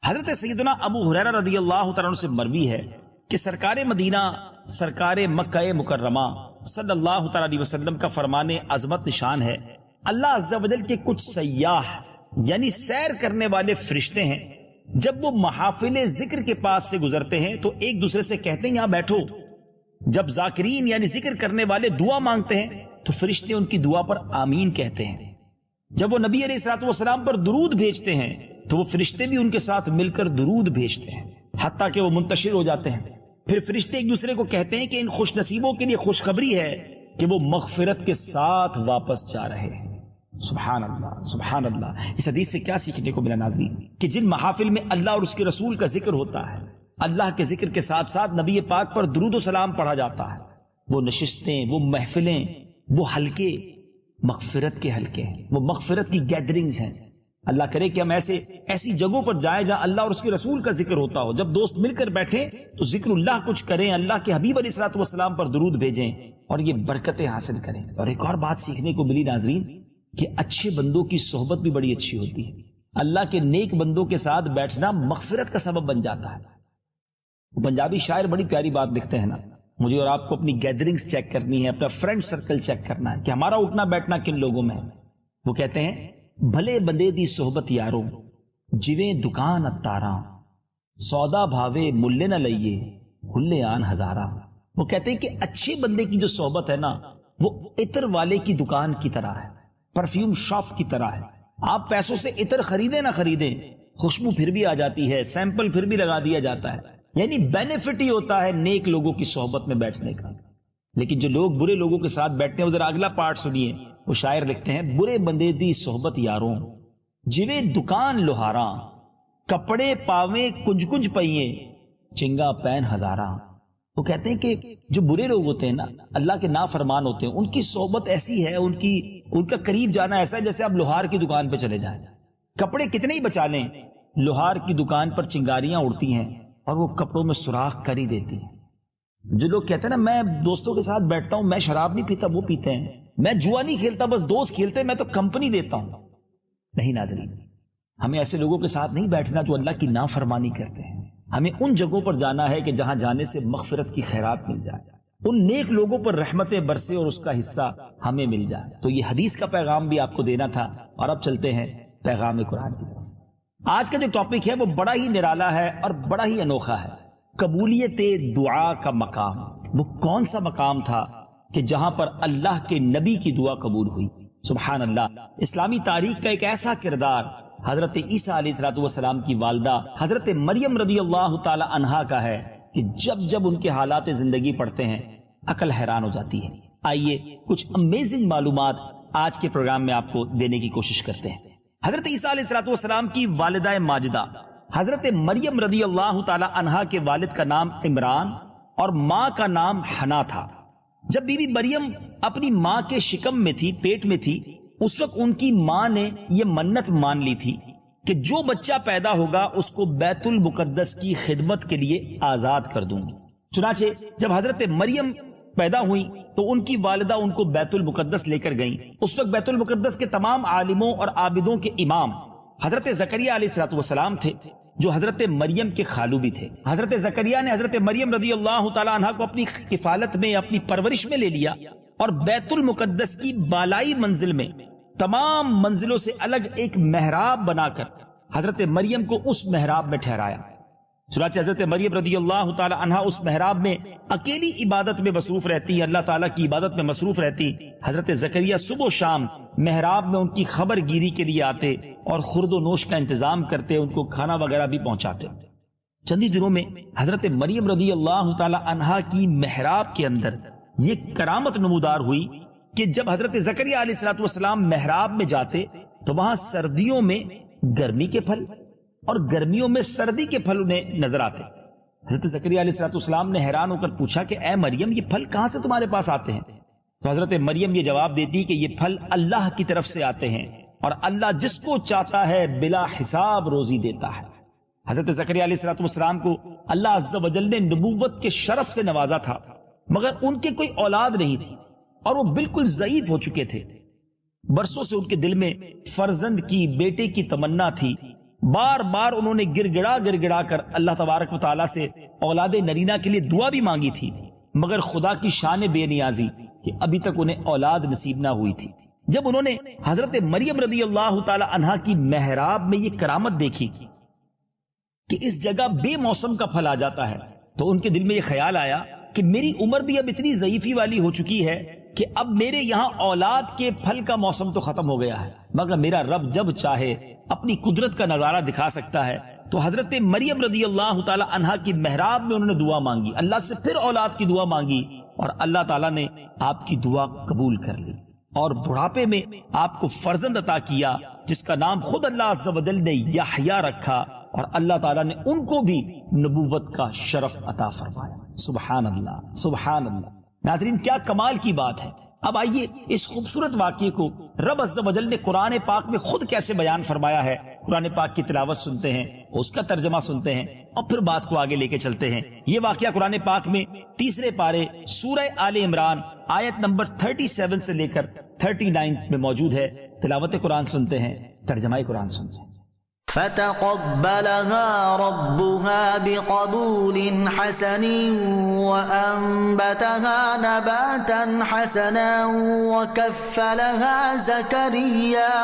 حضرت سیدنا ابو ہریرہ رضی اللہ تعالیٰ عنہ سے مروی ہے کہ سرکار مدینہ سرکار مکہ مکرمہ صلی اللہ تعالیٰ علیہ وسلم کا فرمان عظمت نشان ہے، اللہ عز و جل کے کچھ سیاح یعنی سیر کرنے والے فرشتے ہیں، جب وہ محافل ذکر کے پاس سے گزرتے ہیں تو ایک دوسرے سے کہتے ہیں یہاں بیٹھو۔ جب ذاکرین یعنی ذکر کرنے والے دعا مانگتے ہیں تو فرشتے ان کی دعا پر آمین کہتے ہیں۔ جب وہ نبی علیہ الصلوۃ والسلام پر درود بھیجتے ہیں تو وہ فرشتے بھی ان کے ساتھ مل کر درود بھیجتے ہیں حتیٰ کہ وہ منتشر ہو جاتے ہیں۔ پھر فرشتے ایک دوسرے کو کہتے ہیں کہ ان خوش نصیبوں کے لیے خوشخبری ہے کہ وہ مغفرت کے ساتھ واپس جا رہے ہیں۔ سبحان اللہ سبحان اللہ۔ اس حدیث سے کیا سیکھنے کو ملا ناظرین؟ کہ جن محافل میں اللہ اور اس کے رسول کا ذکر ہوتا ہے، اللہ کے ذکر کے ساتھ ساتھ نبی پاک پر درود و سلام پڑھا جاتا ہے، وہ نشستیں، وہ محفلیں، وہ حلقے مغفرت کے حلقے ہیں، وہ مغفرت کی گیدرنگز ہیں۔ اللہ کرے کہ ہم ایسی جگہوں پر جائیں جہاں اللہ اور اس کے رسول کا ذکر ہوتا ہو، جب دوست مل کر بیٹھیں تو ذکر اللہ کچھ کریں، اللہ کے حبیب علیہ الصلوۃ والسلام پر درود بھیجیں اور یہ برکتیں حاصل کریں۔ اور ایک اور بات سیکھنے کو ملی ناظرین کہ اچھے بندوں کی صحبت بھی بڑی اچھی ہوتی ہے۔ اللہ کے نیک بندوں کے ساتھ بیٹھنا مغفرت کا سبب بن جاتا ہے۔ پنجابی شاعر بڑی پیاری بات لکھتے ہیں نا، مجھے اور آپ کو اپنی گیدرنگز چیک کرنی ہے، اپنا فرینڈ سرکل چیک کرنا ہے کہ ہمارا اٹھنا بیٹھنا کن لوگوں میں ہے۔ وہ کہتے ہیں بھلے بندے دی صحبت یاروں جویں دکان اتاراں، سودا بھاوے ملے نہ لئیے ہلے آن ہزاراں۔ وہ کہتے ہیں کہ اچھے بندے کی جو صحبت ہے نا وہ عطر والے کی دکان کی طرح ہے، پرفیوم شاپ کی طرح ہے۔ آپ پیسوں سے عطر خریدیں نہ خریدیں، خوشبو پھر بھی آ جاتی ہے، سیمپل پھر بھی لگا دیا جاتا ہے، یعنی بینیفٹ ہی ہوتا ہے نیک لوگوں کی صحبت میں بیٹھنے کا۔ لیکن جو لوگ برے لوگوں کے ساتھ بیٹھتے ہیں، ذرا اگلا پارٹ سنیے، وہ شاعر لکھتے ہیں برے بندے دی صحبت یاروں جویں دکان لوہاراں، کپڑے پاویں کنج کنج پئیے چنگا پین ہزاراں۔ وہ کہتے ہیں کہ جو برے لوگ ہوتے ہیں نا، اللہ کے نافرمان ہوتے ہیں، ان کی صحبت ایسی ہے، ان کا قریب جانا ایسا ہے جیسے آپ لوہار کی دکان پہ چلے جائیں۔ کپڑے کتنے ہی بچا لیں، لوہار کی دکان پر چنگاریاں اڑتی ہیں اور وہ کپڑوں میں سوراخ کر ہی دیتی ہیں۔ جو لوگ کہتے ہیں نا میں دوستوں کے ساتھ بیٹھتا ہوں، میں شراب نہیں پیتا، وہ پیتے ہیں، میں جوا نہیں کھیلتا بس دوست کھیلتے ہیں، میں تو کمپنی دیتا ہوں۔ نہیں ناظرین، ہمیں ایسے لوگوں کے ساتھ نہیں بیٹھنا جو اللہ کی نافرمانی کرتے ہیں۔ ہمیں ان جگہوں پر جانا ہے کہ جہاں جانے سے مغفرت کی خیرات مل جائے، ان نیک لوگوں پر رحمتیں برسے اور اس کا حصہ ہمیں مل جائے۔ تو یہ حدیث کا پیغام بھی آپ کو دینا تھا، اور اب چلتے ہیں پیغام قرآن کی طرف۔ آج کا جو ٹاپک ہے وہ بڑا ہی نرالا ہے اور بڑا ہی انوکھا ہے، قبولیت دعا کا مقام۔ وہ کون سا مقام تھا کہ جہاں پر اللہ کے نبی کی دعا قبول ہوئی؟ سبحان اللہ۔ اسلامی تاریخ کا ایک ایسا کردار حضرت عیسیٰ علیہ الصلوۃ والسلام کی والدہ حضرت مریم رضی اللہ تعالی عنہا کا ہے کہ جب جب ان کے حالات زندگی پڑھتے ہیں عقل حیران ہو جاتی ہے۔ آئیے کچھ امیزنگ معلومات آج کے پروگرام میں آپ کو دینے کی کوشش کرتے ہیں۔ حضرت عیسیٰ علیہ الصلوۃ والسلام کی والدہ ماجدہ حضرت مریم رضی اللہ تعالی عنہا کے والد کا نام عمران اور ماں کا نام حنا تھا۔ جب بی بی مریم اپنی ماں کے شکم میں تھی، پیٹ میں تھی، اس وقت ان کی ماں نے یہ منت مان لی تھی کہ جو بچہ پیدا ہوگا اس کو بیت المقدس کی خدمت کے لیے آزاد کر دوں گی۔ چنانچہ جب حضرت مریم پیدا ہوئی تو ان کی والدہ ان کو بیت المقدس لے کر گئیں۔ اس وقت بیت المقدس کے تمام عالموں اور عابدوں کے امام حضرت زکریا علیہ الصلوۃ والسلام تھے، جو حضرت مریم کے خالو بھی تھے۔ حضرت زکریا نے حضرت مریم رضی اللہ تعالی عنہا کو اپنی کفالت میں، اپنی پرورش میں لے لیا اور بیت المقدس کی بالائی منزل میں تمام منزلوں سے الگ ایک محراب بنا کر حضرت مریم کو اس محراب میں ٹھہرایا۔ چنانچہ حضرت مریم رضی اللہ تعالی عنہا اس محراب میں اکیلی عبادت میں مصروف رہتی، اللہ تعالیٰ کی عبادت میں مصروف رہتی۔ حضرت زکریا صبح و شام محراب میں ان کی خبر گیری کے لیے آتے اور خورد و نوش کا انتظام کرتے، ان کو کھانا وغیرہ بھی پہنچاتے۔ چند ہی دنوں میں حضرت مریم رضی اللہ تعالی عنہا کی محراب کے اندر یہ کرامت نمودار ہوئی کہ جب حضرت زکریا علیہ الصلوۃ والسلام محراب میں جاتے تو وہاں سردیوں میں گرمی کے پھل اور گرمیوں میں سردی کے پھل انہیں نظر آتے۔ حضرت زکریا علیہ الصلوۃ والسلام نے حیران ہو کر پوچھا کہ اے مریم، یہ پھل کہاں سے تمہارے پاس آتے ہیں؟ تو حضرت مریم یہ جواب دیتی کہ یہ پھل اللہ کی طرف سے آتے ہیں اور اللہ جس کو چاہتا ہے بلا حساب روزی دیتا ہے۔ حضرت زکریا علیہ الصلوۃ والسلام کو اللہ عز و جل نے نبوت کے شرف سے نوازا تھا، مگر ان کے کوئی اولاد نہیں تھی اور وہ بالکل ضعیف ہو چکے تھے۔ برسوں سے ان کے دل میں فرزند کی، بیٹے کی تمنا تھی، بار بار انہوں نے گر گڑا کر اللہ تبارک و تعالیٰ سے اولاد نرینہ کے لیے دعا بھی مانگی تھی، مگر خدا کی شان بے نیازی کہ ابھی تک انہیں اولاد نصیب نہ ہوئی تھی۔ جب انہوں نے حضرت مریم رضی اللہ تعالی عنہا کی محراب میں یہ کرامت دیکھی کہ اس جگہ بے موسم کا پھل آ جاتا ہے، تو ان کے دل میں یہ خیال آیا کہ میری عمر بھی اب اتنی ضعیفی والی ہو چکی ہے کہ اب میرے یہاں اولاد کے پھل کا موسم تو ختم ہو گیا ہے، مگر میرا رب جب چاہے اپنی قدرت کا نظارہ دکھا سکتا ہے۔ تو حضرت مریم رضی اللہ تعالی عنہا کی محراب میں انہوں نے دعا مانگی، اللہ سے پھر اولاد کی دعا مانگی، اور اللہ تعالیٰ نے آپ کی دعا قبول کر لی اور بڑھاپے میں آپ کو فرزند عطا کیا، جس کا نام خود اللہ عز و جل نے یحییٰ رکھا، اور اللہ تعالیٰ نے ان کو بھی نبوت کا شرف عطا فرمایا۔ سبحان اللہ، سبحان اللہ۔ ناظرین، کیا کمال کی بات ہے۔ اب آئیے اس خوبصورت واقعے کو رب عز و جل نے قرآن پاک میں خود کیسے بیان فرمایا ہے، قرآن پاک کی تلاوت سنتے ہیں، اس کا ترجمہ سنتے ہیں، اور پھر بات کو آگے لے کے چلتے ہیں۔ یہ واقعہ قرآن پاک میں 3 پارے سورہ آل عمران آیت نمبر 37 سے لے کر 39 میں موجود ہے۔ تلاوت قرآن سنتے ہیں، ترجمہ قرآن سنتے ہیں۔ فتقبلها ربها بقبول حسن وأنبتها نباتا حسنا وكفلها زكريا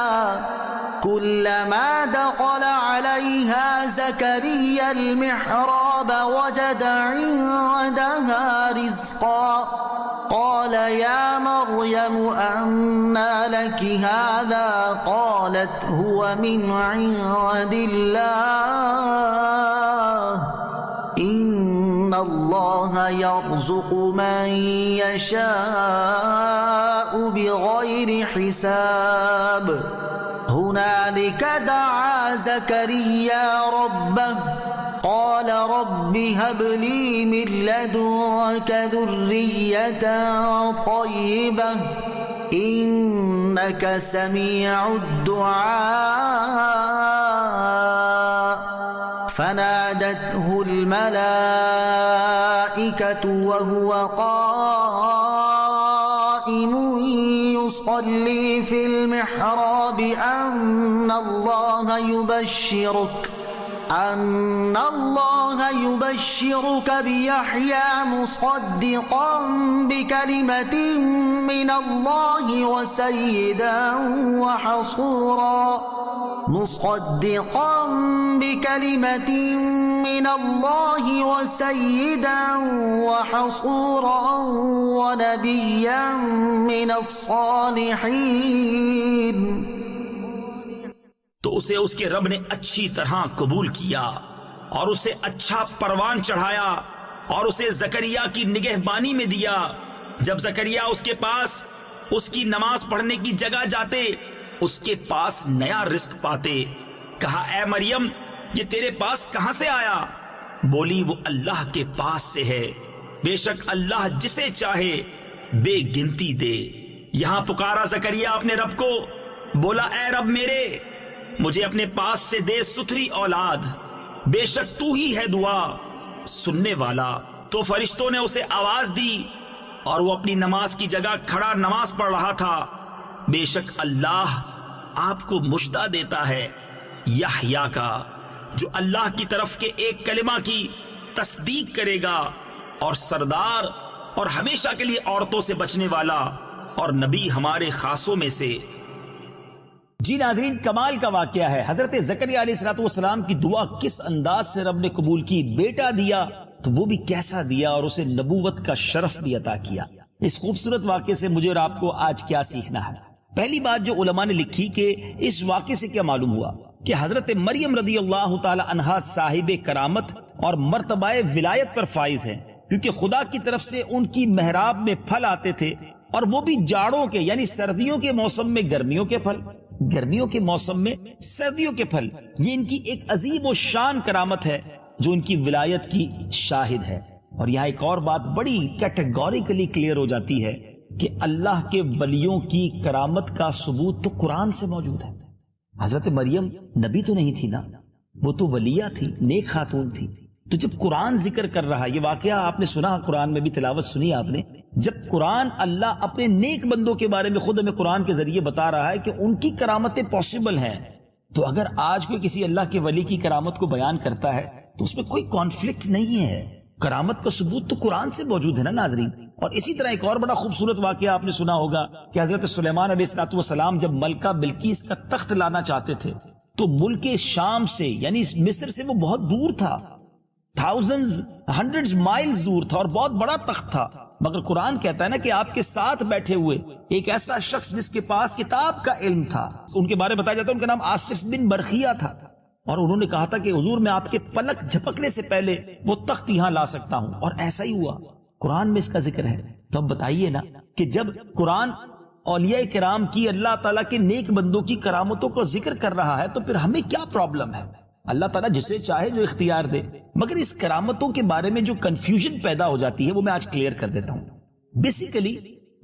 كلما دخل عليها زكريا المحراب وجد عندها رزقا قال يا مريم أنى لك هذا قالت هو من عند الله إن الله يرزق من يشاء بغير حساب هنالك دعا زكريا ربه قال رب هب لي من لدنك ذرية طيبة إنك سميع الدعاء فنادته الملائكة وهو قائم يصلي في المحراب أن الله يبشرك بيحيى مصدقا بكلمة من الله وسيدا وحصورا ونبيا من الصالحين۔ تو اسے اس کے رب نے اچھی طرح قبول کیا اور اسے اچھا پروان چڑھایا اور اسے زکریا کی نگہبانی میں دیا۔ جب زکریا اس کے پاس اس کی نماز پڑھنے کی جگہ جاتے، اس کے پاس نیا رزق پاتے، کہا اے مریم یہ تیرے پاس کہاں سے آیا؟ بولی وہ اللہ کے پاس سے ہے، بے شک اللہ جسے چاہے بے گنتی دے۔ یہاں پکارا زکریا اپنے رب کو، بولا اے رب میرے، مجھے اپنے پاس سے دے ستھری اولاد، بے شک تو ہی ہے دعا سننے والا۔ تو فرشتوں نے اسے آواز دی اور وہ اپنی نماز کی جگہ کھڑا نماز پڑھ رہا تھا۔ بے شک اللہ آپ کو مژدہ دیتا ہے یحییٰ کا، جو اللہ کی طرف کے ایک کلمہ کی تصدیق کرے گا، اور سردار اور ہمیشہ کے لیے عورتوں سے بچنے والا اور نبی ہمارے خاصوں میں سے۔ جی ناظرین، کمال کا واقعہ ہے۔ حضرت زکریا علیہ السلام کی دعا کس انداز سے رب نے قبول کی، بیٹا دیا تو وہ بھی کیسا دیا، اور اسے نبوت کا شرف بھی عطا کیا۔ اس خوبصورت واقعے سے مجھے اور آپ کو آج کیا سیکھنا ہے؟ پہلی بات جو علماء نے لکھی کہ اس واقعے سے کیا معلوم ہوا کہ حضرت مریم رضی اللہ تعالی عنہا صاحب کرامت اور مرتبہ ولایت پر فائز ہیں، کیونکہ خدا کی طرف سے ان کی محراب میں پھل آتے تھے، اور وہ بھی جاڑوں کے، یعنی سردیوں کے موسم میں گرمیوں کے پھل، گرمیوں کے موسم میں سردیوں کے پھل۔ یہ ان کی ایک عظیم و شان کرامت ہے جو ان کی ولایت کی شاہد ہے۔ اور یہاں ایک اور بات بڑی کیٹیگوریکلی کلیئر ہو جاتی ہے کہ اللہ کے ولیوں کی کرامت کا ثبوت تو قرآن سے موجود ہے۔ حضرت مریم نبی تو نہیں تھی نا، وہ تو ولیہ تھی، نیک خاتون تھی۔ تو جب قرآن ذکر کر رہا، یہ واقعہ آپ نے سنا، قرآن میں بھی تلاوت سنی آپ نے، جب قرآن اللہ اپنے نیک بندوں کے بارے میں خود ہمیں قرآن کے ذریعے بتا رہا ہے کہ ان کی کرامتیں پاسبل ہیں، تو اگر آج کوئی کسی اللہ کے ولی کی کرامت کو بیان کرتا ہے تو اس میں کوئی کانفلکٹ نہیں ہے. کرامت کا ثبوت تو قرآن سے موجود ہے نا ناظرین. اور اسی طرح ایک اور بڑا خوبصورت واقعہ آپ نے سنا ہوگا کہ حضرت سلیمان علیہ الصلوۃ والسلام جب ملکہ بلقیس کا تخت لانا چاہتے تھے تو ملک شام سے یعنی مصر سے وہ بہت دور تھا، تھاؤزنڈز ہنڈریڈز مائلز دور تھا اور بہت بڑا تخت تھا. مگر قرآن کہتا ہے نا کہ آپ کے ساتھ بیٹھے ہوئے ایک ایسا شخص جس کے پاس کتاب کا علم تھا، ان کے بارے میں بتایا جاتا ہے ان کا نام آصف بن برخیہ تھا، اور انہوں نے کہا تھا کہ حضور میں آپ کے پلک جھپکنے سے پہلے وہ تخت یہاں لا سکتا ہوں، اور ایسا ہی ہوا. قرآن میں اس کا ذکر ہے. تو اب بتائیے نا کہ جب قرآن اولیاء کرام کی، اللہ تعالیٰ کے نیک بندوں کی کرامتوں کو ذکر کر رہا ہے تو پھر ہمیں کیا پرابلم ہے؟ اللہ تعالیٰ جسے چاہے جو اختیار دے. مگر اس کرامتوں کے بارے میں جو کنفیوژن پیدا ہو جاتی ہے وہ میں آج کلیئر کر دیتا ہوں. بیسیکلی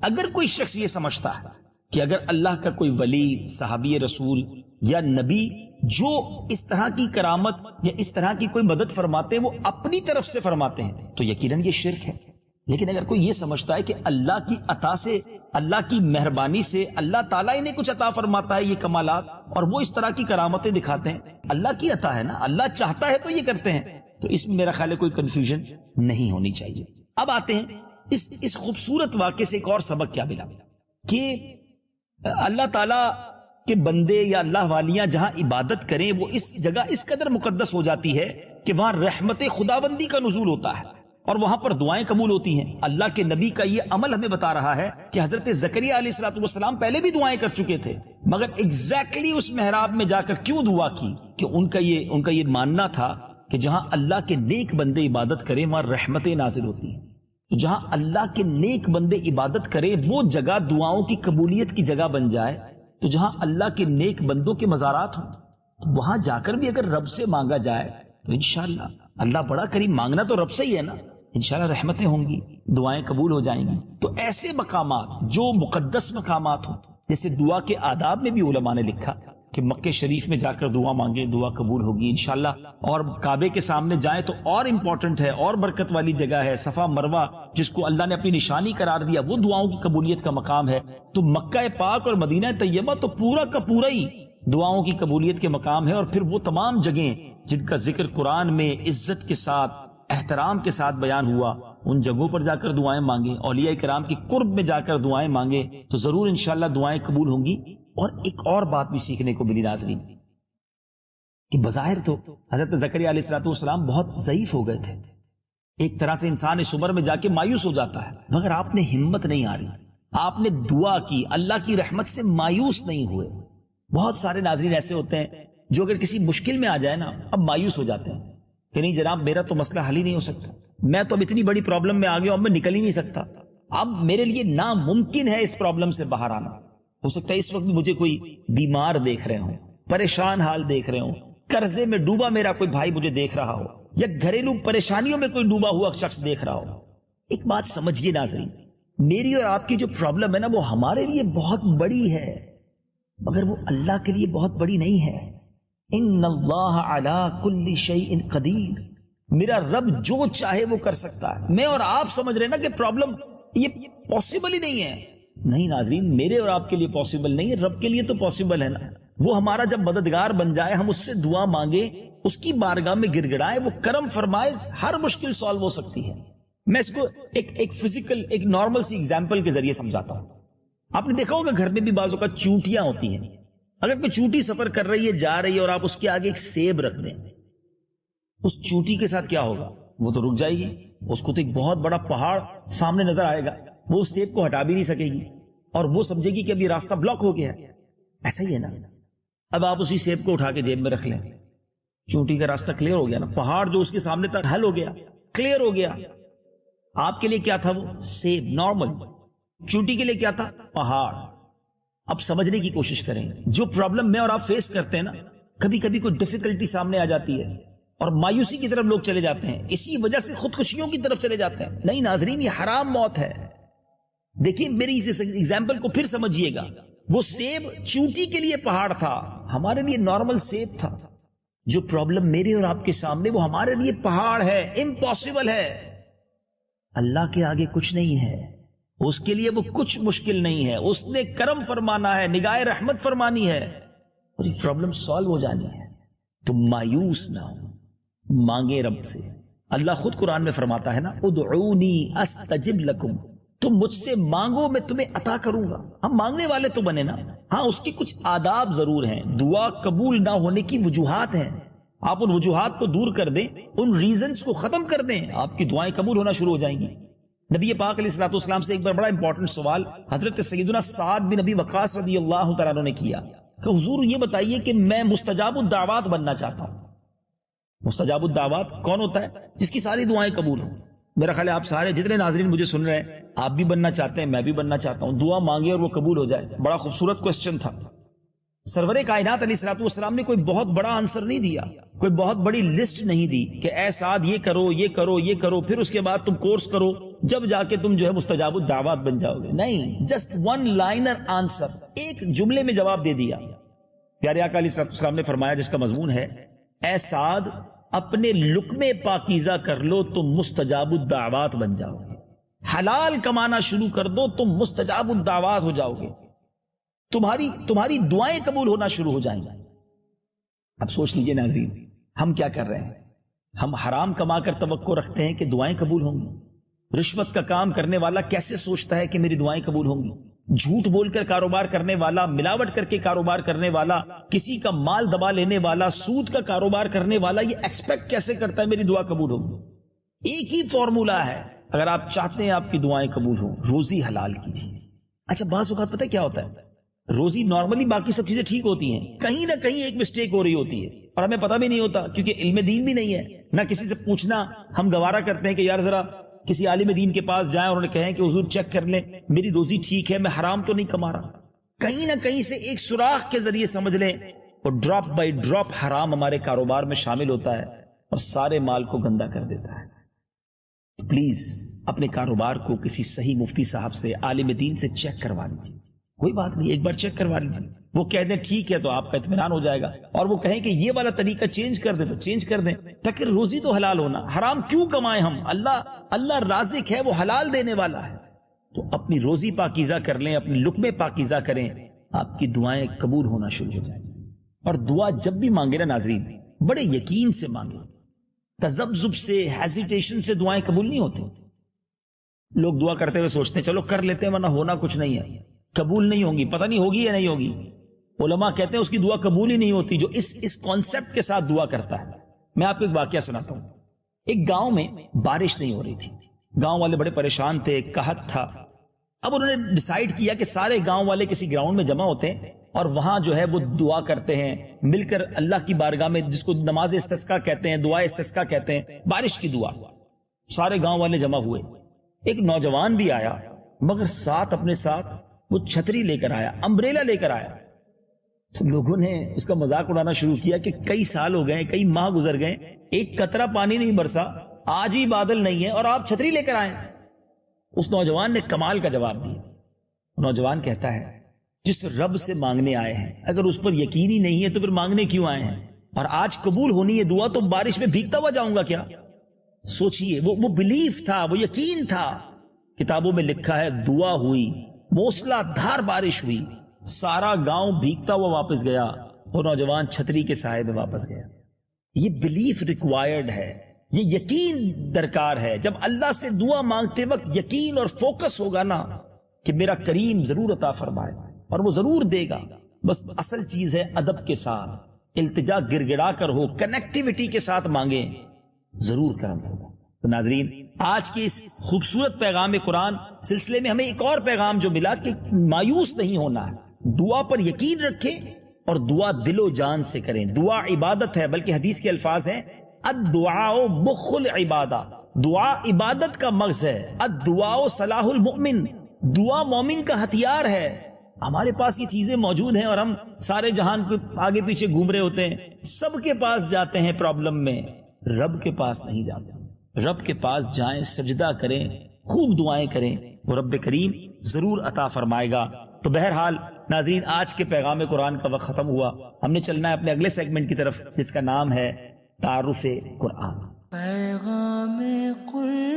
اگر کوئی شخص یہ سمجھتا ہے کہ اگر اللہ کا کوئی ولی، صحابی رسول یا نبی جو اس طرح کی کرامت یا اس طرح کی کوئی مدد فرماتے ہیں وہ اپنی طرف سے فرماتے ہیں تو یقیناً یہ شرک ہے. لیکن اگر کوئی یہ سمجھتا ہے کہ اللہ کی عطا سے، اللہ کی مہربانی سے اللہ تعالیٰ انہیں کچھ عطا فرماتا ہے یہ کمالات، اور وہ اس طرح کی کرامتیں دکھاتے ہیں، اللہ کی عطا ہے نا، اللہ چاہتا ہے تو یہ کرتے ہیں، تو اس میں میرا خیال ہے کوئی کنفیوژن نہیں ہونی چاہیے. اب آتے ہیں اس خوبصورت واقعے سے ایک اور سبق کیا ملا کہ اللہ تعالیٰ کہ بندے یا اللہ والیاں جہاں عبادت کریں وہ اس جگہ اس قدر مقدس ہو جاتی ہے کہ وہاں رحمت خداوندی کا نزول ہوتا ہے اور وہاں پر دعائیں قبول ہوتی ہیں. اللہ کے نبی کا یہ عمل ہمیں بتا رہا ہے کہ حضرت زکریہ علیہ الصلوۃ والسلام پہلے بھی دعائیں کر چکے تھے، مگر ایگزیکٹلی اس محراب میں جا کر کیوں دعا کی کہ ان کا یہ ماننا تھا کہ جہاں اللہ کے نیک بندے عبادت کریں وہاں رحمتیں نازل ہوتی ہیں. تو جہاں اللہ کے نیک بندے عبادت کریں وہ جگہ دعاؤں کی قبولیت کی جگہ بن جائے. تو جہاں اللہ کے نیک بندوں کے مزارات ہوں تو وہاں جا کر بھی اگر رب سے مانگا جائے تو انشاءاللہ اللہ بڑا کریم، مانگنا تو رب سے ہی ہے نا، انشاءاللہ رحمتیں ہوں گی، دعائیں قبول ہو جائیں گی. تو ایسے مقامات جو مقدس مقامات ہوں، جیسے دعا کے آداب میں بھی علماء نے لکھا کہ مکہ شریف میں جا کر دعا مانگے، دعا قبول ہوگی انشاءاللہ. اور کعبے کے سامنے جائیں تو اور امپورٹنٹ ہے اور برکت والی جگہ ہے. صفا مروہ جس کو اللہ نے اپنی نشانی قرار دیا وہ دعاؤں کی قبولیت کا مقام ہے. تو مکہ پاک اور مدینہ طیبہ تو پورا کا پورا ہی دعاؤں کی قبولیت کے مقام ہے. اور پھر وہ تمام جگہیں جن کا ذکر قرآن میں عزت کے ساتھ، احترام کے ساتھ بیان ہوا، ان جگہوں پر جا کر دعائیں مانگیں، اولیاء کرام کی قرب میں جا کر دعائیں مانگیں تو ضرور انشاءاللہ دعائیں قبول ہوں گی. اور ایک اور بات بھی سیکھنے کو ملی ناظرین کہ بظاہر تو حضرت زکریا علیہ الصلوۃ والسلام بہت ضعیف ہو گئے تھے. ایک طرح سے انسان اس عمر میں جا کے مایوس ہو جاتا ہے، مگر آپ نے ہمت نہیں ہاری، آپ نے دعا کی، اللہ کی رحمت سے مایوس نہیں ہوئے. بہت سارے ناظرین ایسے ہوتے ہیں جو اگر کسی مشکل میں آ جائے نا اب مایوس ہو جاتے ہیں کہ نہیں جناب میرا تو مسئلہ حل ہی نہیں ہو سکتا، میں تو اب اتنی بڑی پرابلم میں آ گیا ہوں، اب میں نکل ہی نہیں سکتا، اب میرے لیے ناممکن ہے اس پرابلم سے باہر آنا. ہو سکتا ہے اس وقت مجھے کوئی بیمار دیکھ رہے ہوں، پریشان حال دیکھ رہے ہوں، قرضے میں ڈوبا میرا کوئی بھائی مجھے دیکھ رہا ہو، یا گھریلو پریشانیوں میں کوئی ڈوبا ہوا شخص دیکھ رہا ہو. ایک بات سمجھیے ناظرین، میری اور آپ کی جو پرابلم ہے نا وہ ہمارے لیے بہت بڑی ہے مگر وہ اللہ کے لیے بہت بڑی نہیں ہے. ان اللہ علی کل شیء قدیر، میرا رب جو چاہے وہ کر سکتا ہے. میں اور آپ سمجھ رہے نا کہ پرابلم یہ پاسبل ہی نہیں ہے. نہیں ناظرین، میرے اور آپ کے لیے پاسبل نہیں ہے، رب کے لیے تو پاسبل ہے نا. وہ ہمارا جب مددگار بن جائے، ہم اس سے دعا مانگے، اس کی بارگاہ میں گر گڑائے، وہ کرم فرمائے، ہر مشکل سالو ہو سکتی ہے. میں اس کو ایک فزیکل، ایک نارمل سی ایگزامپل کے ذریعے سمجھاتا ہوں. آپ نے دیکھا ہوگا گھر میں بھی بعض اوقات چونٹیاں ہوتی ہیں. اگر کوئی چونٹی سفر کر رہی ہے، جا رہی ہے، اور آپ اس کے آگے ایک سیب رکھ دیں، اس چونٹی کے ساتھ کیا ہوگا؟ وہ تو رک جائے گی، اس کو تو ایک بہت بڑا پہاڑ سامنے نظر آئے گا، وہ اس سیب کو ہٹا بھی نہیں سکے گی اور وہ سمجھے گی کہ اب یہ راستہ بلاک ہو گیا. ایسا ہی ہے نا. اب آپ اسی سیب کو اٹھا کے جیب میں رکھ لیں، چونٹی کا راستہ کلیئر ہو گیا نا، پہاڑ جو اس کے سامنے تک حل ہو گیا، کلیئر ہو گیا. آپ کے لیے کیا تھا؟ وہ سیب نارمل. چونٹی کے لیے کیا تھا؟ پہاڑ. اب سمجھنے کی کوشش کریں، جو پرابلم میں اور آپ فیس کرتے ہیں نا، کبھی کبھی کوئی ڈیفیکلٹی سامنے آ جاتی ہے اور مایوسی کی طرف لوگ چلے جاتے ہیں، اسی وجہ سے خودکشیوں کی طرف چلے جاتے ہیں. نہیں ناظرین، یہ حرام موت ہے. دیکھیں میری اس ایگزامپل کو پھر سمجھیے گا. وہ سیب چونٹی کے لیے پہاڑ تھا، ہمارے لیے نارمل سیب تھا. جو پرابلم میرے اور آپ کے سامنے وہ ہمارے لیے پہاڑ ہے، امپاسبل ہے. اللہ کے آگے کچھ نہیں ہے، اس کے لیے وہ کچھ مشکل نہیں ہے. اس نے کرم فرمانا ہے، نگاہ رحمت فرمانی ہے. اور یہ پرابلم سالو ہو جانی ہے. تم مایوس نہ ہو, مانگے رب سے. اللہ خود قرآن میں فرماتا ہے نا, ادعونی استجب لکم, تم مجھ سے مانگو میں تمہیں عطا کروں گا. ہم مانگنے والے تو بنے نا. ہاں اس کے کچھ آداب ضرور ہیں. دعا قبول نہ ہونے کی وجوہات ہیں, آپ ان وجوہات کو دور کر دیں, ان ریزنز کو ختم کر دیں, آپ کی دعائیں قبول ہونا شروع ہو جائیں گی. نبی پاک علیہ الصلوۃ والسلام سے ایک بڑا امپورٹنٹ سوال حضرت سیدنا سعد بن ابی وقاص رضی اللہ تعالیٰ عنہ نے کیا کہ حضور یہ بتائیے کہ میں مستجاب الدعوات بننا چاہتا ہوں. مستجاب الدعوات کون ہوتا ہے؟ جس کی ساری دعائیں قبول ہوں. میرا خیال ہے آپ سارے جتنے ناظرین مجھے سن رہے ہیں, آپ بھی بننا چاہتے ہیں, میں بھی بننا چاہتا ہوں. دعا مانگے اور وہ قبول ہو جائے. بڑا خوبصورت کوسچن تھا. سرور کائنات علیہ الصلوۃ والسلام نے کوئی بہت بڑا آنسر نہیں دیا, کوئی بہت بڑی لسٹ نہیں دی کہ اے سعد یہ کرو یہ کرو یہ کرو, پھر اس کے بعد تم کورس کرو, جب جا کے تم جو ہے مستجاب الدعوات بن جاؤ گے. نہیں, جسٹ ون لائنر آنسر, ایک جملے میں جواب دے دیا. پیارے آقا علیہ الصلوۃ والسلام نے فرمایا, جس کا مضمون ہے اے سعد اپنے لقمے پاکیزہ کر لو تم مستجاب الدعوات بن جاؤ گے. حلال کمانا شروع کر دو تم مستجاب الدعوات ہو جاؤ گے. تمہاری دعائیں قبول ہونا شروع ہو جائیں گی. اب سوچ لیجئے ناظرین, ہم کیا کر رہے ہیں؟ ہم حرام کما کر توقع رکھتے ہیں کہ دعائیں قبول ہوں گی. رشوت کا کام کرنے والا کیسے سوچتا ہے کہ میری دعائیں قبول ہوں گی؟ جھوٹ بول کر کاروبار کرنے والا, ملاوٹ کر کے کاروبار کرنے والا, کسی کا مال دبا لینے والا, سود کا کاروبار کرنے والا یہ ایکسپیکٹ کیسے کرتا ہے میری دعا قبول ہوگی؟ ایک ہی فارمولا ہے اگر آپ چاہتے ہیں آپ کی دعائیں قبول ہوں, روزی حلال کیجیے. اچھا بعض اوقات پتہ کیا ہوتا ہے, روزی نارملی باقی سب چیزیں ٹھیک ہوتی ہیں, کہیں نہ کہیں ایک مسٹیک ہو رہی ہوتی ہے اور ہمیں پتہ بھی نہیں ہوتا, کیونکہ علم دین بھی نہیں ہے, نہ کسی سے پوچھنا. ہم گوارا کرتے ہیں کہ یار ذرا کسی عالم دین کے پاس جائیں اور انہیں کہیں کہ حضور چیک کر لیں میری روزی ٹھیک ہے, میں حرام تو نہیں کما رہا. کہیں نہ کہیں سے ایک سوراخ کے ذریعے سمجھ لیں, اور ڈراپ بائی ڈراپ حرام ہمارے کاروبار میں شامل ہوتا ہے اور سارے مال کو گندا کر دیتا ہے. تو پلیز اپنے کاروبار کو کسی صحیح مفتی صاحب سے, عالم دین سے چیک کروا لیجیے. کوئی بات نہیں, ایک بار چیک کروا لیجیے. وہ کہہ دیں ٹھیک ہے تو آپ کا اطمینان ہو جائے گا, اور وہ کہیں کہ یہ والا طریقہ چینج کر دیں تو چینج کر دیں, تاکہ روزی تو حلال ہونا. حرام کیوں کمائیں ہم؟ اللہ رازق ہے, وہ حلال دینے والا ہے. تو اپنی روزی پاکیزہ کر لیں, اپنے لقمے پاکیزہ کریں, آپ کی دعائیں قبول ہونا شروع ہو جائیں. اور دعا جب بھی مانگے نا ناظرین, بڑے یقین سے مانگے. تذبذب سے, ہیزیٹیشن سے دعائیں قبول نہیں ہوتی. لوگ دعا کرتے ہوئے سوچتے ہیں چلو کر لیتے ہیں ورنہ ہونا کچھ نہیں ہے, قبول نہیں ہوں گی, پتہ نہیں ہوگی یا نہیں ہوگی. علماء کہتے ہیں اس کی دعا قبول ہی نہیں ہوتی جو اس کانسیپٹ کے ساتھ دعا کرتا ہے. میں آپ کو ایک واقعہ سناتا ہوں. ایک گاؤں میں بارش نہیں ہو رہی تھی, گاؤں والے بڑے پریشان تھے, قحط تھا. اب انہوں نے ڈیسائیڈ کیا کہ سارے گاؤں والے کسی گراؤنڈ میں جمع ہوتے ہیں اور وہاں جو ہے وہ دعا کرتے ہیں مل کر اللہ کی بارگاہ میں, جس کو نماز استسقاء کہتے ہیں, دعا استسقاء کہتے ہیں, بارش کی دعا. سارے گاؤں والے جمع ہوئے. ایک نوجوان بھی آیا, مگر ساتھ اپنے ساتھ وہ چھتری لے کر آیا, امبریلا لے کر آیا. تو لوگوں نے اس کا مذاق اڑانا شروع کیا کہ کئی سال ہو گئے, کئی ماہ گزر گئے, ایک قطرہ پانی نہیں برسا, آج بھی بادل نہیں ہے اور آپ چھتری لے کر آئے. اس نوجوان نے کمال کا جواب دیا. نوجوان کہتا ہے جس رب سے مانگنے آئے ہیں اگر اس پر یقین ہی نہیں ہے تو پھر مانگنے کیوں آئے ہیں؟ اور آج قبول ہونی ہے دعا تو بارش میں بھیگتا ہوا جاؤں گا کیا؟ سوچئے, وہ بلیف تھا, وہ یقین تھا. کتابوں میں لکھا ہے دعا ہوئی, موسلا دھار بارش ہوئی, سارا گاؤں بھیگتا ہوا واپس گیا اور نوجوان چھتری کے سائے میں واپس گیا. یہ بلیف ریکوائرڈ ہے, یہ یقین درکار ہے. جب اللہ سے دعا مانگتے وقت یقین اور فوکس ہوگا نا کہ میرا کریم ضرور عطا فرمائے اور وہ ضرور دے گا. بس اصل چیز ہے ادب کے ساتھ, التجا گڑ گڑا کر ہو, کنیکٹیوٹی کے ساتھ مانگیں, ضرور کرم ہوگا. تو ناظرین, آج کی اس خوبصورت پیغام قرآن سلسلے میں ہمیں ایک اور پیغام جو ملا کہ مایوس نہیں ہونا ہے, دعا پر یقین رکھیں اور دعا دل و جان سے کریں. دعا عبادت ہے, بلکہ حدیث کے الفاظ ہیں الدعاء مخ العبادہ, دعا عبادت کا مغز ہے. الدعاء صلاح المؤمن, دعا مومن کا ہتھیار ہے. ہمارے پاس یہ چیزیں موجود ہیں اور ہم سارے جہان کے آگے پیچھے گھوم رہے ہوتے ہیں, سب کے پاس جاتے ہیں پرابلم میں, رب کے پاس نہیں جاتے. رب کے پاس جائیں, سجدہ کریں, خوب دعائیں کریں, وہ رب کریم ضرور عطا فرمائے گا. تو بہرحال ناظرین, آج کے پیغام قرآن کا وقت ختم ہوا. ہم نے چلنا ہے اپنے اگلے سیگمنٹ کی طرف جس کا نام ہے تعارف قرآن. پیغام قرآن.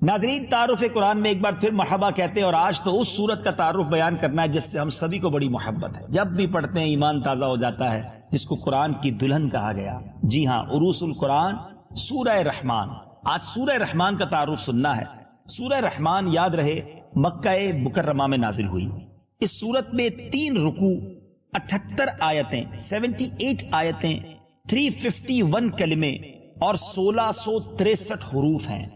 ناظرین، تعارف قرآن میں ایک بار پھر مرحبا کہتے ہیں، اور آج تو اس سورت کا تعارف بیان کرنا ہے جس سے ہم سبھی کو بڑی محبت ہے، جب بھی پڑھتے ہیں ایمان تازہ ہو جاتا ہے، جس کو قرآن کی دلہن کہا گیا۔ جی ہاں، عروس القرآن سورہ رحمان۔ آج سورہ رحمان کا تعارف سننا ہے۔ سورہ رحمان یاد رہے مکہ مکرمہ میں نازل ہوئی۔ اس سورت میں 3 رکوع، 78 آیتیں، 78 آیتیں، 351 کلمے اور 1663 حروف ہیں،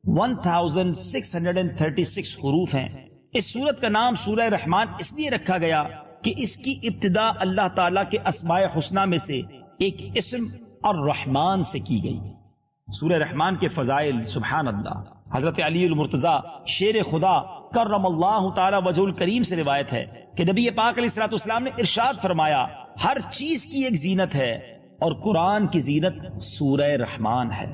1636 حروف ہیں۔ اس سورت کا نام سورہ رحمان اس لیے رکھا گیا کہ اس کی ابتدا اللہ تعالیٰ کے اسماء حسنہ میں سے ایک اسم الرحمان سے کی گئی۔ سورہ رحمان کے فضائل، سبحان اللہ، حضرت علی المرتضیٰ شیر خدا کرم اللہ تعالی وجہ الکریم سے روایت ہے کہ نبی پاک علیہ الصلوۃ والسلام نے ارشاد فرمایا، ہر چیز کی ایک زینت ہے اور قرآن کی زینت سورہ رحمان ہے۔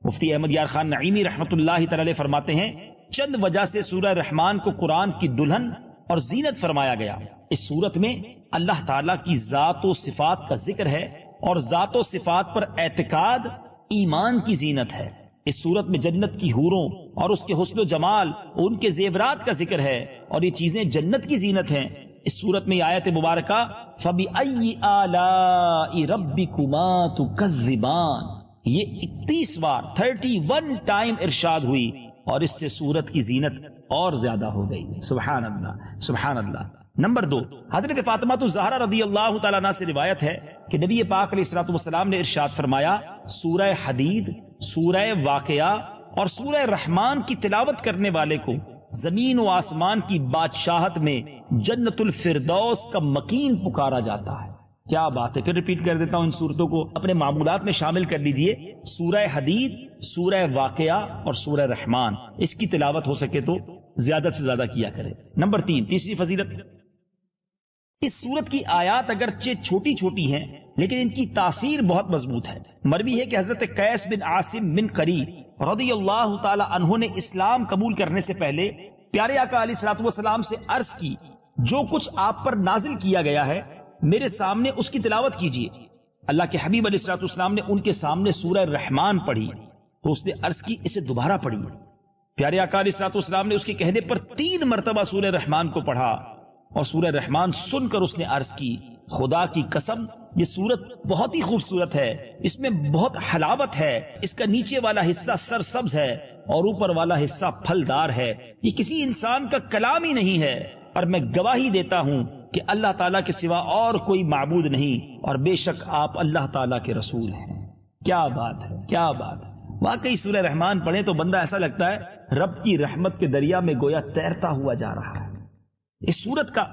مفتی احمد یار خان نعیمی رحمۃ اللہ تعالی فرماتے ہیں، چند وجہ سے سورہ رحمان کو قرآن کی دلہن اور زینت فرمایا گیا۔ اس سورت میں اللہ تعالیٰ کی ذات و صفات کا ذکر ہے، اور ذات و صفات پر اعتقاد ایمان کی زینت ہے۔ اس سورت میں جنت کی حوروں اور اس کے حسن و جمال، ان کے زیورات کا ذکر ہے، اور یہ چیزیں جنت کی زینت ہیں۔ اس سورت میں آیت مبارکہ فَبِأَيِّ آلَاءِ رَبِّكُمَا تُكَذِّبَانِ، یہ 31 بار 31 ٹائم ارشاد ہوئی، اور اس سے سورت کی زینت اور زیادہ ہو گئی۔ سبحان اللہ، سبحان اللہ۔ نمبر 2، حضرت فاطمہ الزہرا رضی اللہ تعالیٰ عنہ سے روایت ہے کہ نبی پاک علیہ الصلوۃ والسلام نے ارشاد فرمایا، سورہ حدید، سورہ واقعہ اور سورہ رحمان کی تلاوت کرنے والے کو زمین و آسمان کی بادشاہت میں جنت الفردوس کا مکین پکارا جاتا ہے۔ کیا بات ہے، پھر ریپیٹ کر دیتا ہوں، ان صورتوں کو اپنے معمولات میں شامل کر لیجئے۔ سورہ حدید، سورہ واقعہ اور سورہ رحمان، اس کی تلاوت ہو سکے تو زیادہ سے زیادہ کیا کرے۔ نمبر 3، تیسری فضیلت، اس سورت کی آیات اگرچہ چھوٹی چھوٹی ہیں لیکن ان کی تاثیر بہت مضبوط ہے۔ مروی ہے کہ حضرت قیس بن عاصم بن قری رضی اللہ تعالی عنہ نے اسلام قبول کرنے سے پہلے پیارے آقا علیہ الصلوۃ والسلام سے عرض کی، جو کچھ آپ پر نازل کیا گیا ہے میرے سامنے اس کی تلاوت کیجیے۔ اللہ کے حبیب علیہ الصلوۃ والسلام نے ان کے سامنے سورہ رحمان پڑھی تو اس نے عرض کی، اسے دوبارہ پڑھی۔ پیارے آقا علیہ الصلوۃ والسلام نے اس کے کہنے پر 3 مرتبہ سورہ رحمان کو پڑھا، اور سورہ رحمان سن کر اس نے عرض کی، خدا کی قسم یہ سورت بہت ہی خوبصورت ہے، اس میں بہت حلاوت ہے، اس کا نیچے والا حصہ سرسبز ہے اور اوپر والا حصہ پھلدار ہے، یہ کسی انسان کا کلام ہی نہیں ہے، اور میں گواہی دیتا ہوں کہ اللہ تعالیٰ کے سوا اور کوئی معبود نہیں، اور بے شک آپ اللہ تعالیٰ کے رسول ہیں۔ کیا بات ہے، کیا بات ہے، واقعی سورہ رحمان پڑھیں تو بندہ ایسا لگتا ہے رب کی رحمت کے دریا میں گویا تیرتا ہوا جا رہا ہے۔ اس سورت کا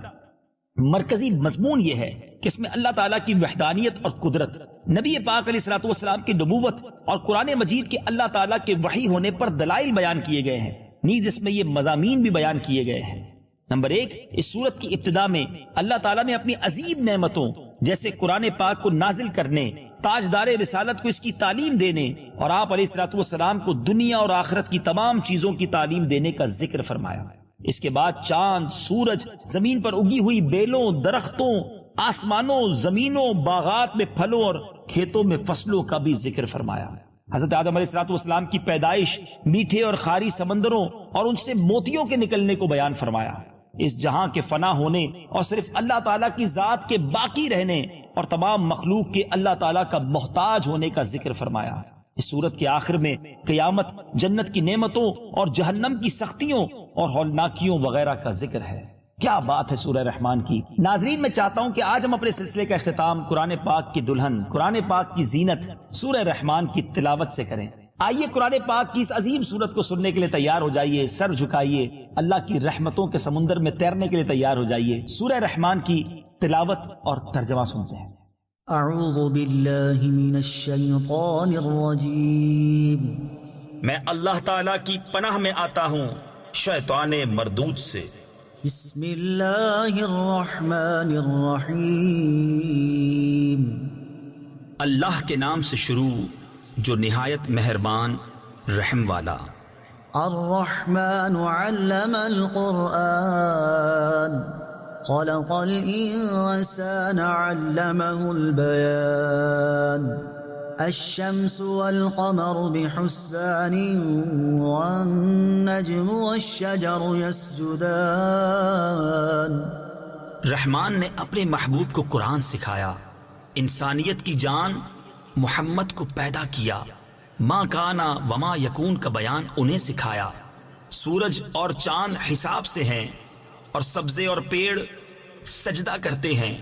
مرکزی مضمون یہ ہے کہ اس میں اللہ تعالیٰ کی وحدانیت اور قدرت، نبی پاک علیہ الصلوۃ والسلام کی نبوت اور قرآن مجید کے اللہ تعالیٰ کے وحی ہونے پر دلائل بیان کیے گئے ہیں، نیز اس میں یہ مضامین بھی بیان کیے گئے ہیں۔ نمبر 1، اس سورت کی ابتدا میں اللہ تعالیٰ نے اپنی عظیم نعمتوں جیسے قرآن پاک کو نازل کرنے، تاجدار رسالت کو اس کی تعلیم دینے، اور آپ علیہ الصلوۃ والسلام کو دنیا اور آخرت کی تمام چیزوں کی تعلیم دینے کا ذکر فرمایا۔ اس کے بعد چاند، سورج، زمین پر اگی ہوئی بیلوں، درختوں، آسمانوں، زمینوں، باغات میں پھلوں اور کھیتوں میں فصلوں کا بھی ذکر فرمایا۔ حضرت آدم علیہ الصلوۃ والسلام کی پیدائش، میٹھے اور خاری سمندروں اور ان سے موتیوں کے نکلنے کو بیان فرمایا۔ اس جہاں کے فنا ہونے اور صرف اللہ تعالیٰ کی ذات کے باقی رہنے اور تمام مخلوق کے اللہ تعالیٰ کا محتاج ہونے کا ذکر فرمایا۔ اس سورت کے آخر میں قیامت، جنت کی نعمتوں اور جہنم کی سختیوں اور ہولناکیوں وغیرہ کا ذکر ہے۔ کیا بات ہے سورہ رحمان کی۔ ناظرین، میں چاہتا ہوں کہ آج ہم اپنے سلسلے کا اختتام قرآن پاک کی دلہن، قرآن پاک کی زینت سورہ رحمان کی تلاوت سے کریں۔ آئیے قرآن پاک کی اس عظیم سورت کو سننے کے لیے تیار ہو جائیے، سر جھکائیے، اللہ کی رحمتوں کے سمندر میں تیرنے کے لیے تیار ہو جائیے۔ سورہ رحمان کی تلاوت اور ترجمہ سنتے ہیں۔ اعوذ باللہ من الشیطان الرجیم، میں اللہ تعالیٰ کی پناہ میں آتا ہوں شیطان مردود سے۔ بسم اللہ الرحمن الرحیم، اللہ کے نام سے شروع جو نہایت مہربان رحم والا۔ الرحمن علم القرآن، خلق الانسان علمه البیان، الشمس والقمر بحسبان والنجم والشجر يسجدان. رحمان نے اپنے محبوب کو قرآن سکھایا، انسانیت کی جان محمد کو پیدا کیا، ما کانا وما یکون کا بیان انہیں سکھایا. سورج اور چاند حساب سے ہیں اور سبزے اور پیڑ سجدہ کرتے ہیں.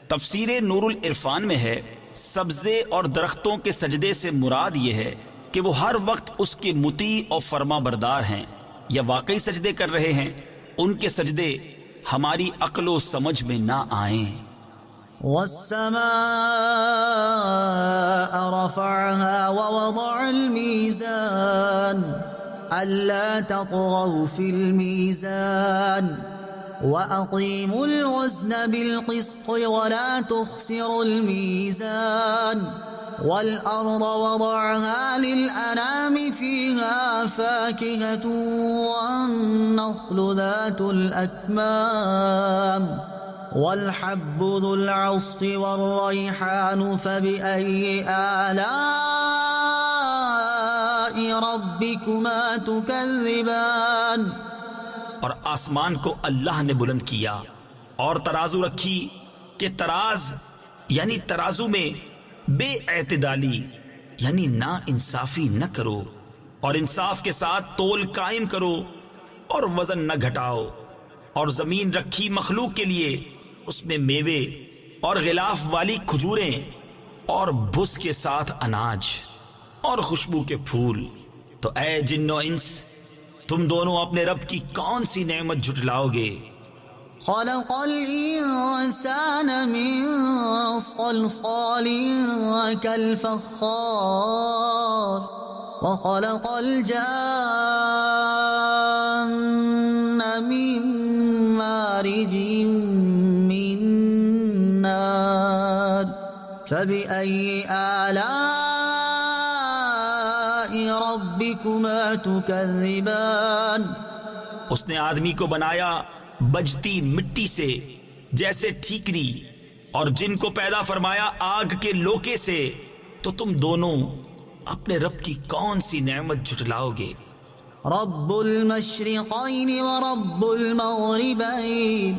تفسیر نور العرفان میں ہے سبزے اور درختوں کے سجدے سے مراد یہ ہے کہ وہ ہر وقت اس کے مطیع اور فرما بردار ہیں یا واقعی سجدے کر رہے ہیں. ان کے سجدے ہماری عقل و سمجھ میں نہ آئیں. والسماء رفعها ووضع الميزان ألا تطغوا في الميزان وأقيموا الوزن بالقسط ولا تخسروا الميزان والأرض وضعها للأنام فيها فاكهة والنخل ذات الأكمام والحب ذو العصف والريحان فبأي آلاء ربكما تكذبان. اور آسمان کو اللہ نے بلند کیا اور ترازو رکھی کہ تراز یعنی ترازو میں بے اعتدالی یعنی نا انصافی نہ کرو اور انصاف کے ساتھ تول قائم کرو اور وزن نہ گھٹاؤ. اور زمین رکھی مخلوق کے لیے، اس میں میوے اور غلاف والی کھجوریں اور بھس کے ساتھ اناج اور خوشبو کے پھول. تو اے جن و انس، تم دونوں اپنے رب کی کون سی نعمت جھٹلاؤ گے؟ خلق الإنسان من صلصال كالفخار وخلق الجان من مارج من نار فبأي آلاء ربكما تكذبان. اس نے آدمی کو بنایا بجتی مٹی سے جیسے ٹھیکری، اور جن کو پیدا فرمایا آگ کے لوکے سے. تو تم دونوں اپنے رب کی کون سی نعمت جھٹلاؤ گے؟ رب المشرقين ورب المغربين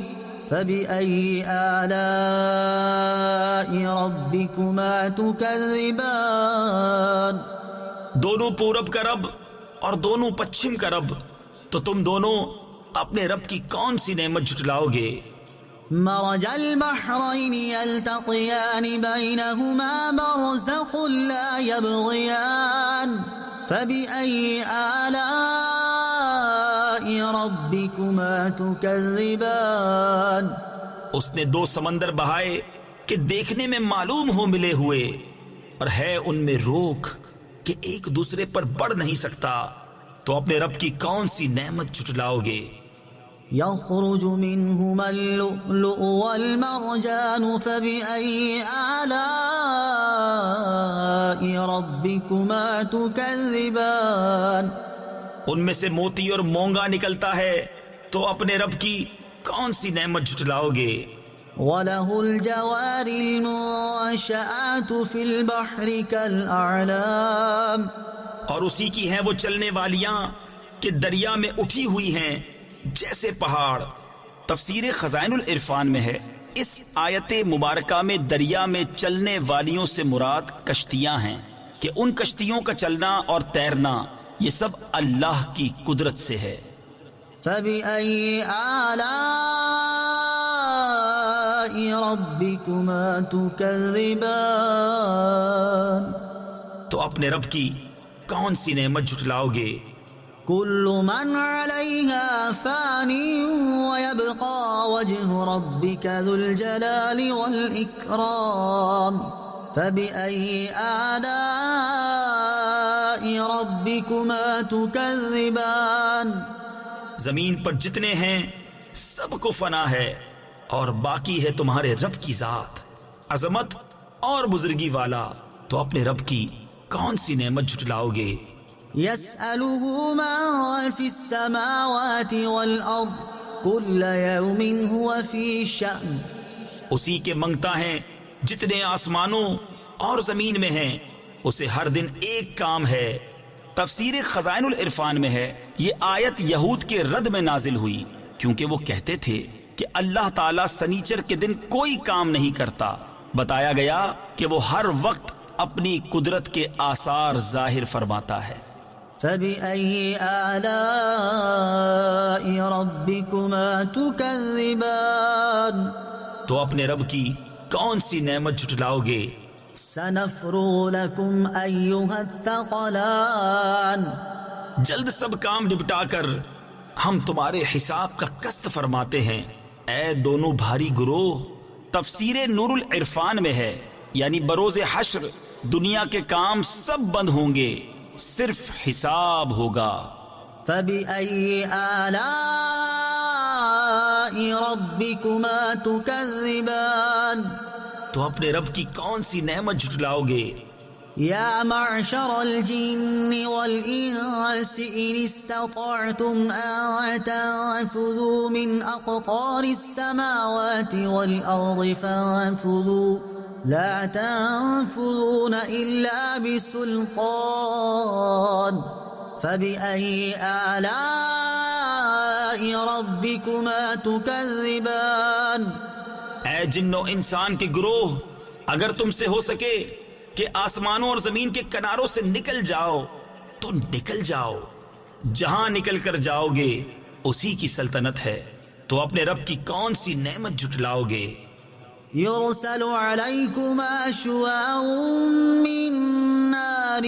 فبأي آلاء ربكما تكذبان. دونوں پورب کا رب اور دونوں پچھم کا رب، تو تم دونوں اپنے رب کی کون سی نعمت جھٹلاؤ گے؟ مرج البحرين يلتقيان بينهما برزخ لا يبغيان فبأي آلاء ربكما تكذبان. اس نے دو سمندر بہائے کہ دیکھنے میں معلوم ہو ملے ہوئے، اور ہے ان میں روک کہ ایک دوسرے پر بڑھ نہیں سکتا. تو اپنے رب کی کون سی نعمت جھٹلاؤ گے؟ يخرج منهما اللؤلؤ والمرجان فبأي آلاء ربكما تكذبان. ان میں سے موتی اور مونگا نکلتا ہے، تو اپنے رب کی کون سی نعمت جھٹلاؤ گے؟ وله الجوار المنشآت في البحر كالأعلام. اور اسی کی ہیں وہ چلنے والیاں کہ دریا میں اٹھی ہوئی ہیں جیسے پہاڑ. تفسیر خزائن العرفان میں ہے اس آیت مبارکہ میں دریا میں چلنے والیوں سے مراد کشتیاں ہیں کہ ان کشتیوں کا چلنا اور تیرنا یہ سب اللہ کی قدرت سے ہے. فبأي آلاء ربكما تكذبان. تو اپنے رب کی کون سی نعمت جھٹلاؤ گے؟ كل من عليها فان ويبقى وجه ربك ذو الجلال والإكرام فبأي آلاء ربكما تكذبان. زمین پر جتنے ہیں سب کو فنا ہے، اور باقی ہے تمہارے رب کی ذات عظمت اور بزرگی والا. تو اپنے رب کی کون سی نعمت جھٹلاؤ گے؟ يسأله من في السماوات والأرض كل يوم هو في شأن. اسی کے منگتا ہیں جتنے آسمانوں اور زمین میں ہیں، اسے ہر دن ایک کام ہے۔ تفسیر خزائن العرفان میں ہے یہ آیت یہود کے رد میں نازل ہوئی کیونکہ وہ کہتے تھے کہ اللہ تعالیٰ سنیچر کے دن کوئی کام نہیں کرتا۔ بتایا گیا کہ وہ ہر وقت اپنی قدرت کے آثار ظاہر فرماتا ہے۔ فبأي آلاء ربكما تكذبان تو اپنے رب کی کون سی نعمت جھٹلاؤ گے؟ سنفرغ لكم أيها الثقلان جلد سب کام نپٹا کر ہم تمہارے حساب کا قسط فرماتے ہیں، اے دونوں بھاری گروہ۔ تفسیر نور العرفان میں ہے یعنی بروز حشر دنیا کے کام سب بند ہوں گے، صرف حساب ہوگا۔ فبأي آلاء ربكما تكذبان تو اپنے رب کی کون سی نعمت جھٹلاؤ گے؟ يا معشر الجن والإنس إن استطعتم أن تنفذوا من أقطار السماوات والأرض فانفذوا لا تنفذون إلا بسلطان فبأي آلاء ربكما تكذبان اے جنو انسان کے گروہ، اگر تم سے ہو سکے کہ آسمانوں اور زمین کے کناروں سے نکل جاؤ تو نکل جاؤ، جہاں نکل کر جاؤ گے اسی کی سلطنت ہے، تو اپنے رب کی کون سی نعمت جھٹلاؤ گے؟ يرسل عليكما شواظ من نار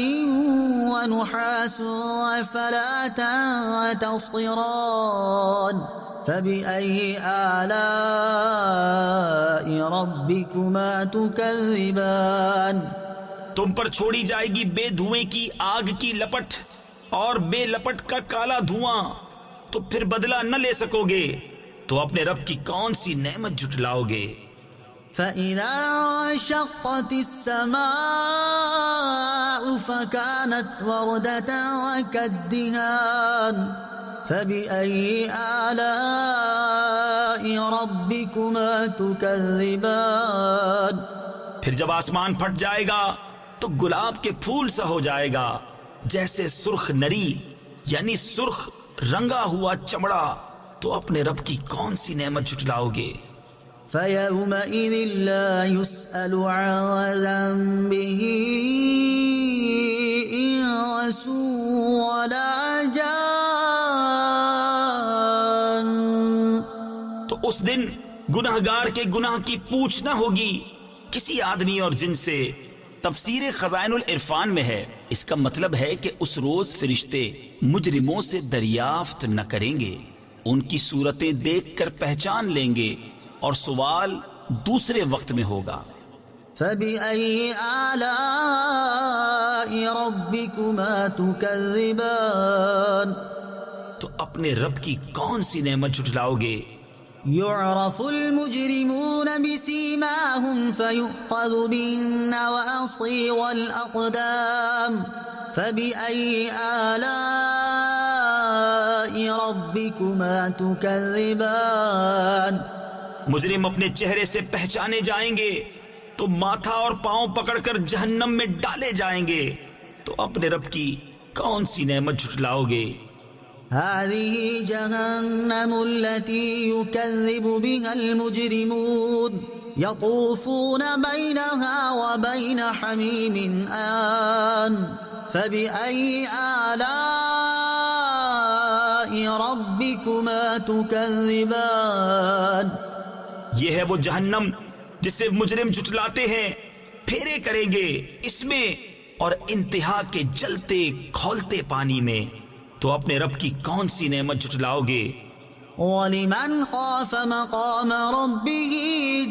ونحاس فلا تنتصران فبأي آلاء ربكما تكذبان تم پر چھوڑی جائے گی بے دھوئیں کی آگ کی لپٹ اور بے لپٹ کا کالا دھواں، تو پھر بدلہ نہ لے سکو گے، تو اپنے رب کی کون سی نعمت جھٹلاؤ گے؟ فإذا انشقت السماء فكانت وردة كالدهان فبأي آلاء ربكما تكذبان پھر جب آسمان پھٹ جائے گا تو گلاب کے پھول سا ہو جائے گا، جیسے سرخ نری یعنی سرخ رنگا ہوا چمڑا، تو اپنے رب کی کون سی نعمت جھٹلاؤ گے؟ فيومئذ لا يسأل عن ذنبه إنس ولا جان تو اس دن گناہگار کے گناہ کی پوچھ نہ ہوگی کسی آدمی اور جن سے۔ تفسیر خزائن العرفان میں ہے اس کا مطلب ہے کہ اس روز فرشتے مجرموں سے دریافت نہ کریں گے، ان کی صورتیں دیکھ کر پہچان لیں گے اور سوال دوسرے وقت میں ہوگا۔ فبأي آلاء ربكما تكذبان تو اپنے رب کی کون سی نعمت جھٹلاؤ گے؟ يعرف المجرمون بسيماهم فيؤخذ بالنواصي والأقدام فبأي آلاء ربكما تكذبان مجرم اپنے چہرے سے پہچانے جائیں گے تو ماتھا اور پاؤں پکڑ کر جہنم میں ڈالے جائیں گے، تو اپنے رب کی کون سی نعمت جھٹلاؤ گے؟ هذه جهنم التي يكذب بها المجرمون يطوفون بينها وبين حميم آن فبأي آلاء ربكما تكذبان یہ ہے وہ جہنم جسے مجرم جھٹلاتے ہیں، پھیرے کریں گے اس میں اور انتہا کے جلتے کھولتے پانی میں، تو اپنے رب کی کون سی نعمت جھٹلاؤ گے؟ وَلِمَنْ خَافَ مَقَامَ رَبِّهِ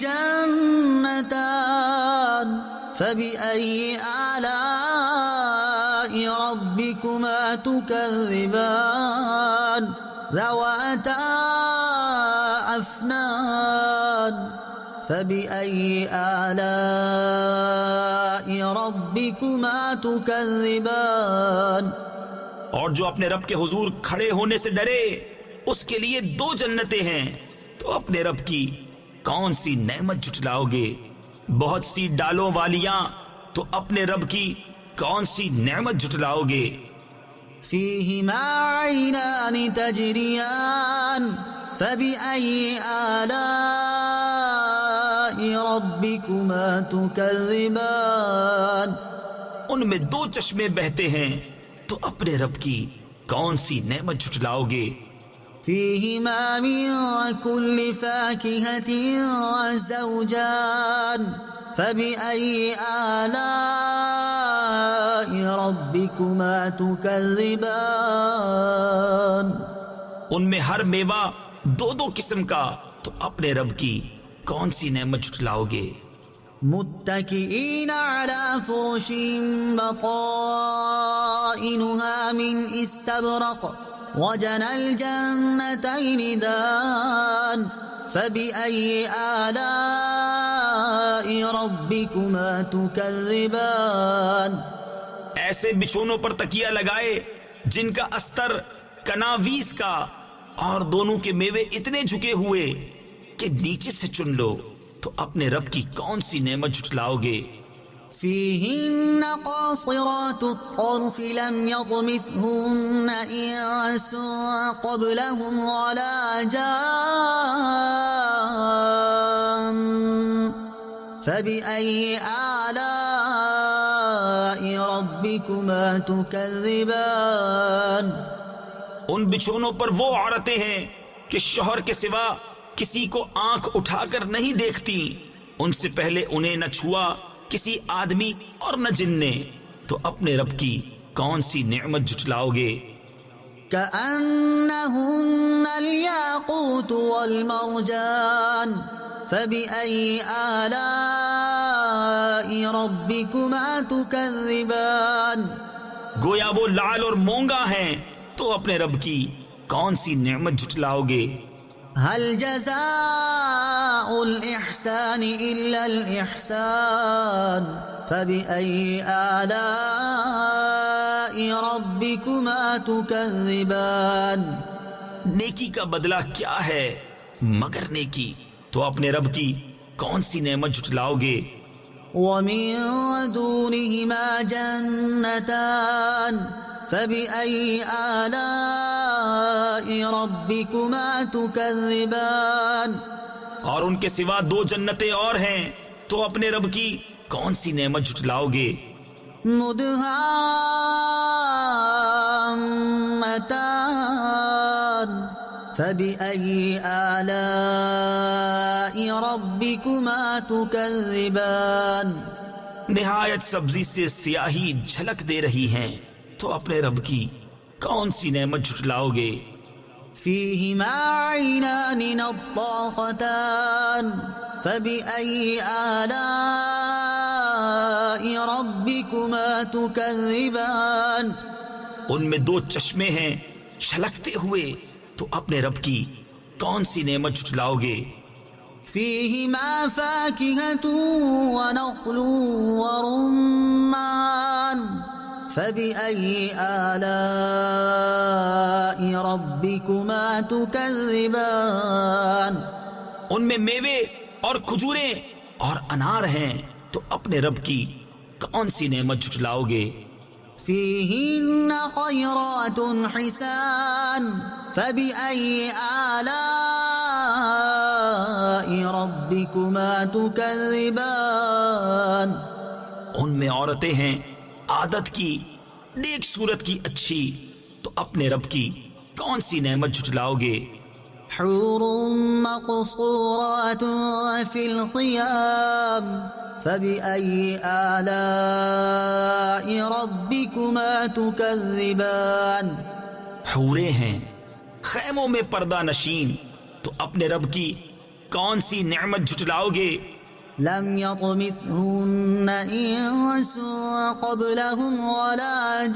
جَنَّتَانِ فَبِأَيِّ آلَاءِ رَبِّكُمَا تُكَذِّبَانِ ذَوَاتَا أَفْنَانٍ فَبِأَيِّ آلَاءِ رَبِّكُمَا تُكَذِّبَانِ اور جو اپنے رب کے حضور کھڑے ہونے سے ڈرے اس کے لیے 2 جنتیں ہیں، تو اپنے رب کی کون سی نعمت جھٹلاؤ گے؟ بہت سی ڈالوں والیاں، تو اپنے رب کی کون سی نعمت جھٹلاؤ گے؟ فيهما عينان تجريان فبأي آلاء ربكما تكذبان ان میں دو چشمے بہتے ہیں، تو اپنے رب کی کون سی نعمت جھٹلاؤ گے؟ فيهما من كل فاكهة زوجان فبأي آلاء ربكما تكذبان ان میں ہر میوہ دو دو قسم کا، تو اپنے رب کی کون سی نعمت جھٹلاؤ گے؟ متكئين على فرش بطائنها من استبرق وجنى الجنتين دان فبأي آلاء ربكما تكذبان ایسے بچھونوں پر تکیہ لگائے جن کا استر کناویس کا، اور دونوں کے میوے اتنے جھکے ہوئے کہ نیچے سے چن لو، تو اپنے رب کی کون سی نعمت جھٹلاؤ گے؟ فيهن قاصرات الطرف لم يطمثهن إنس قبلهم ولا جان فبأي آلاء ربكما تكذبان ان بچھونوں پر وہ عورتیں ہیں کہ شوہر کے سوا کسی کو آنکھ اٹھا کر نہیں دیکھتی، ان سے پہلے انہیں نہ چھوا کسی آدمی اور نہ جن نے، تو اپنے رب کی کون سی نعمت جھٹلاؤ گے؟ كأنهن الياقوت والمرجان فبأي آلاء ربكما تكذبان گویا وہ لعل اور مونگا ہیں، تو اپنے رب کی کون سی نعمت جھٹلاؤ گے؟ هل جزاء الإحسان إلا الإحسان فبأي آلاء ربكما تكذبان نیکی کا بدلہ کیا ہے مگر نیکی، تو اپنے رب کی کون سی نعمت جھٹلاؤ گے؟ ومن دونهما جنتان فبأي آلاء ربكما تكذبان اور ان کے سوا دو جنتیں اور ہیں، تو اپنے رب کی کون سی نعمت جھٹلاؤ گے؟ مدهامتان فبأي آلاء ربكما تكذبان نہایت سبزی سے سیاہی جھلک دے رہی ہیں، تو اپنے رب کی کون سی نعمت جھٹلاؤ گے؟ فيهما عينان نضاختان فبأي آلاء ربكما تكذبان ان میں دو چشمے ہیں چھلکتے ہوئے، تو اپنے رب کی کون سی نعمت جھٹلاؤ گے؟ فيهما فاكهة ونخل ورمان فبأي آلاء ربكما تكذبان ان میں میوے اور کھجوریں اور انار ہیں، تو اپنے رب کی کون سی نعمت جھٹلاؤ گے؟ فيهن خيرات حسان فبأي آلاء ربكما تكذبان ان میں عورتیں ہیں عادت کی، نیک صورت کی اچھی، تو اپنے رب کی کون سی نعمت جھٹلاؤ گے؟ حور مقصورات في الخيام فبأي آلاء ربكما تكذبان حوریں ہیں خیموں میں پردہ نشین، تو اپنے رب کی کون سی نعمت جھٹلاؤ گے؟ لم يطمثهن إنس قبلهم ولا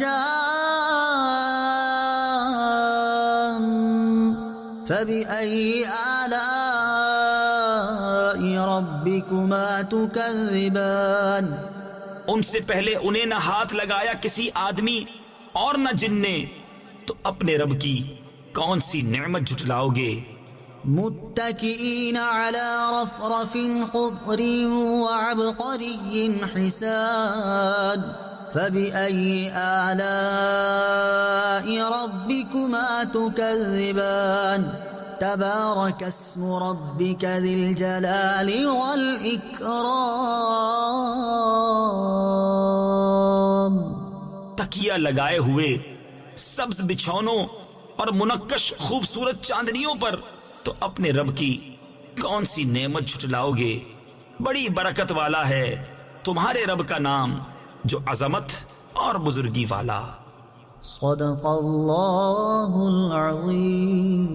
جان فبأي آلاء ربكما تكذبان ان سے پہلے انہیں نہ ہاتھ لگایا کسی آدمی اور نہ جن نے، تو اپنے رب کی کون سی نعمت جھٹلاؤ گے؟ متكئين على رفرف خضر وعبقري حسان فبأي آلاء ربكما تكذبان تبارك اسم ربك ذي الجلال والإكرام. تکیہ لگائے ہوئے سبز بچھونوں اور منقش خوبصورت چاندنیوں پر تو اپنے رب کی کون سی نعمت جھٹلاؤ گے؟ بڑی برکت والا ہے تمہارے رب کا نام جو عظمت اور بزرگی والا. صدق اللہ العظیم.